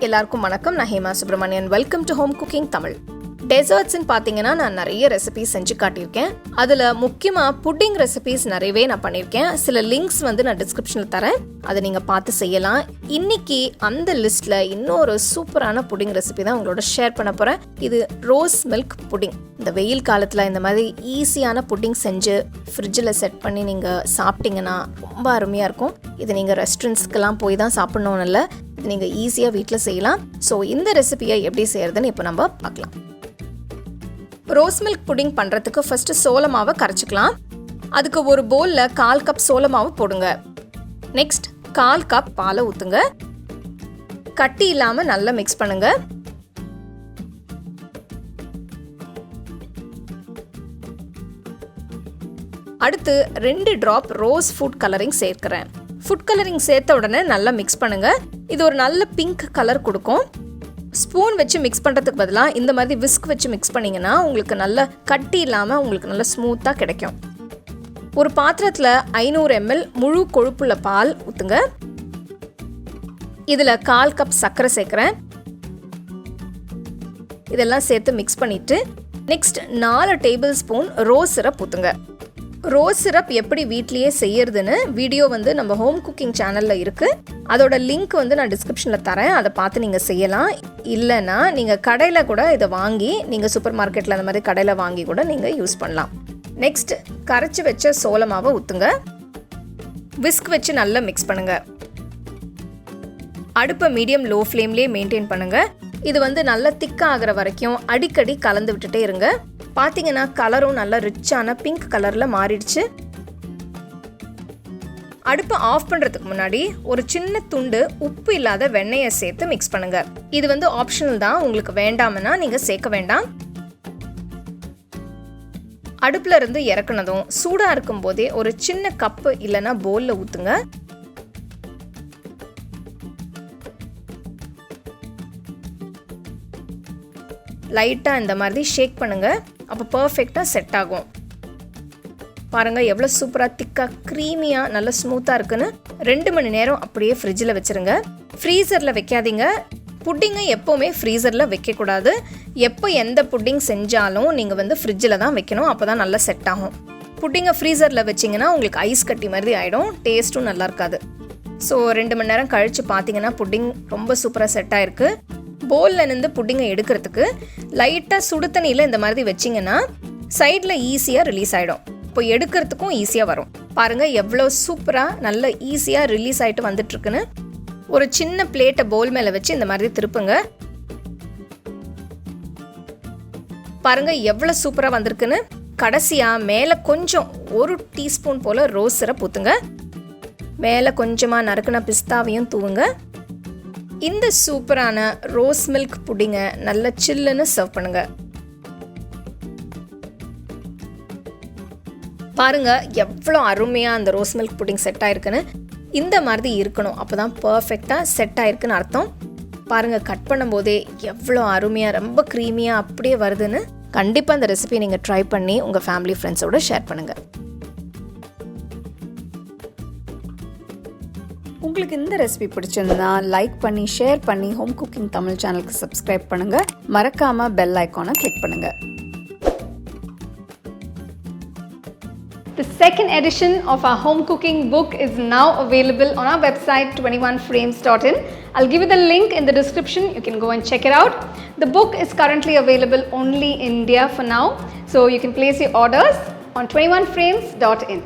எல்லாருக்கும் வணக்கம். நான் Hema Subramanian. Welcome to home cooking Tamil. டெசர்ட்ஸ்ன்னு பார்த்தீங்கன்னா நான் நிறைய ரெசிபிஸ் செஞ்சு காட்டியிருக்கேன். அதில் முக்கியமாக புட்டிங் ரெசிபிஸ் நிறையவே நான் பண்ணியிருக்கேன். சில லிங்க்ஸ் நான் டிஸ்கிரிப்ஷனில் தரேன், அதை நீங்கள் பார்த்து செய்யலாம். இன்னைக்கு அந்த லிஸ்ட்டில் இன்னொரு சூப்பரான புட்டிங் ரெசிபி தான் உங்களோட ஷேர் பண்ண போகிறேன். இது ரோஸ் மில்க் புட்டிங். இந்த வெயில் காலத்தில் இந்த மாதிரி ஈஸியான புட்டிங் செஞ்சு ஃப்ரிட்ஜில் செட் பண்ணி நீங்கள் சாப்பிட்டீங்கன்னா ரொம்ப அருமையாக இருக்கும். இது நீங்கள் ரெஸ்டாரண்ட்ஸ்க்கெல்லாம் போய் தான் சாப்பிட்ணுன்னு இல்லை, இது நீங்கள் ஈஸியாக வீட்டில் செய்யலாம். ஸோ இந்த ரெசிபியை எப்படி செய்கிறதுன்னு இப்போ நம்ம பார்க்கலாம். ரோஸ் மில்க் புடிங் பண்ணுறதுக்கு ஃபஸ்ட்டு சோள மாவை கரைச்சிக்கலாம். அதுக்கு ஒரு பவுலில் 1/4 கப் சோள மாவு போடுங்க. நெக்ஸ்ட் 1/4 கப் பாலை ஊற்றுங்க. கட்டி இல்லாமல் நல்லா மிக்ஸ் பண்ணுங்க. அடுத்து 2 ட்ராப் ரோஸ் ஃபுட் கலரிங் சேர்க்கிறேன். ஃபுட் கலரிங் சேர்த்த உடனே நல்லா மிக்ஸ் பண்ணுங்க. இது ஒரு நல்ல பிங்க் கலர் கொடுக்கும். ஸ்பூன் வச்சு மிக்ஸ் பண்ணுறதுக்கு பதிலாக இந்த மாதிரி விஸ்க் வச்சு மிக்ஸ் பண்ணிங்கன்னா உங்களுக்கு நல்ல கட்டி இல்லாமல் உங்களுக்கு நல்ல ஸ்மூத்தாக கிடைக்கும். ஒரு பாத்திரத்தில் 500 ml முழு கொழுப்புள்ள பால் ஊற்றுங்க. இதில் 1/4 கப் சர்க்கரை சேர்க்குறேன். இதெல்லாம் சேர்த்து மிக்ஸ் பண்ணிவிட்டு next 4 table spoon rose syrup ஊற்றுங்க. ரோஸ் சிரப் எப்படி வீட்லேயே செய்யறதுன்னு வீடியோ நம்ம ஹோம் குக்கிங் சேனலில் இருக்குது. அதோட லிங்க் நான் டிஸ்கிரிப்ஷனில் தரேன், அதை பார்த்து நீங்கள் செய்யலாம். இல்லைன்னா நீங்கள் கடையில் கூட இதை வாங்கி நீங்கள் சூப்பர் மார்க்கெட்டில் அந்த மாதிரி கடையில் வாங்கி கூட நீங்கள் யூஸ் பண்ணலாம். நெக்ஸ்ட் கரைச்சி வச்ச சோள மாவை ஊற்றுங்க. விஸ்க் வச்சு நல்லா மிக்ஸ் பண்ணுங்கள். அடுப்பை மீடியம் லோ ஃப்ளேம்லேயே மெயின்டைன் பண்ணுங்கள். இது நல்லா திக்காக ஆகிற வரைக்கும் அடிக்கடி கலந்து விட்டுட்டே இருங்க. பார்த்தீங்கன்னா கலரும் நல்லா ரிச்சான பிங்க் கலரில் மாறிடுச்சு. அடுப்பை ஆஃப் பண்ணுறதுக்கு முன்னாடி ஒரு சின்ன துண்டு உப்பு இல்லாத வெண்ணெயை சேர்த்து மிக்ஸ் பண்ணுங்க. இது ஆப்ஷனல் தான், உங்களுக்கு வேண்டாம்னா நீங்கள் சேர்க்க வேண்டாம். அடுப்புல இருந்து இறக்குனதும் சூடாக இருக்கும் போதே ஒரு சின்ன கப்பு இல்லைன்னா பவுலில் ஊற்றுங்க. லைட்டாக இந்த மாதிரி ஷேக் பண்ணுங்க. அப்போ பர்ஃபெக்டாக செட் ஆகும். பாருங்கள் எவ்வளோ சூப்பராக திக்காக க்ரீமியாக நல்லா ஸ்மூத்தாக இருக்குன்னு. 2 மணி நேரம் அப்படியே ஃப்ரிட்ஜில் வச்சுருங்க. ஃப்ரீசரில் வைக்காதீங்க. புட்டிங்கை எப்போவுமே ஃப்ரீசரில் வைக்கக்கூடாது. எப்போ எந்த புட்டிங் செஞ்சாலும் நீங்கள் ஃப்ரிட்ஜில் தான் வைக்கணும், அப்போ தான் நல்லா செட் ஆகும். புட்டிங்கை ஃப்ரீசரில் வச்சிங்கன்னா உங்களுக்கு ஐஸ் கட்டி மாதிரி ஆகிடும், டேஸ்ட்டும் நல்லா இருக்காது. ஸோ 2 மணி நேரம் கழித்து பார்த்தீங்கன்னா புட்டிங் ரொம்ப சூப்பராக செட் ஆகிருக்கு. பவுலில் இருந்து புட்டிங்கை எடுக்கிறதுக்கு லைட்டாக சுடு தண்ணியில் இந்த மாதிரி வச்சிங்கன்னா சைடில் ஈஸியாக ரிலீஸ் ஆகிடும். இப்போ எடுக்கிறதுக்கும் ஈஸியாக வரும். பாருங்கள் எவ்வளோ சூப்பராக நல்ல ஈஸியாக ரிலீஸ் ஆகிட்டு வந்துட்டுருக்குன்னு. ஒரு சின்ன பிளேட்டை பவுல் மேலே வச்சு இந்த மாதிரி திருப்புங்க. பாருங்கள் எவ்வளோ சூப்பராக வந்திருக்குன்னு. கடைசியாக மேலே கொஞ்சம் 1 டீஸ்பூன் போல் ரோஸ் சிரப் ஊற்றுங்க. மேலே கொஞ்சமாக நறுக்குன பிஸ்தாவையும் தூவுங்க. இந்த சூப்பரான ரோஸ் மில்க் புடிங்கை நல்ல சில்லுன்னு சர்வ் பண்ணுங்க. பாருங்க எவ்வளோ அருமையாக அந்த ரோஸ் மில்க் புடிங் செட் ஆயிருக்குன்னு. இந்த மாதிரி இருக்கணும், அப்போ தான் பர்ஃபெக்டாக செட் ஆயிருக்குன்னு அர்த்தம். பாருங்கள் கட் பண்ணும்போதே எவ்வளோ அருமையாக ரொம்ப க்ரீமியாக அப்படியே வருதுன்னு. கண்டிப்பாக இந்த ரெசிபியை நீங்கள் ட்ரை பண்ணி உங்கள் ஃபேமிலி ஃப்ரெண்ட்ஸோடு ஷேர் பண்ணுங்கள். உங்களுக்கு இந்த ரெசிபி பிடிச்சிருந்தா லைக் பண்ணி ஷேர் பண்ணி ஹோம் குக்கிங் தமிழ் சேனலுக்கு சப்ஸ்கிரைப் பண்ணுங்கள். மறக்காமல் பெல் ஐக்கானை கிளிக் பண்ணுங்கள். The second edition of our home cooking book is now available on our website 21frames.in. I'll give you the link in the description. You can go and check it out. The book is currently available only in India for now, so you can place your orders on 21frames.in.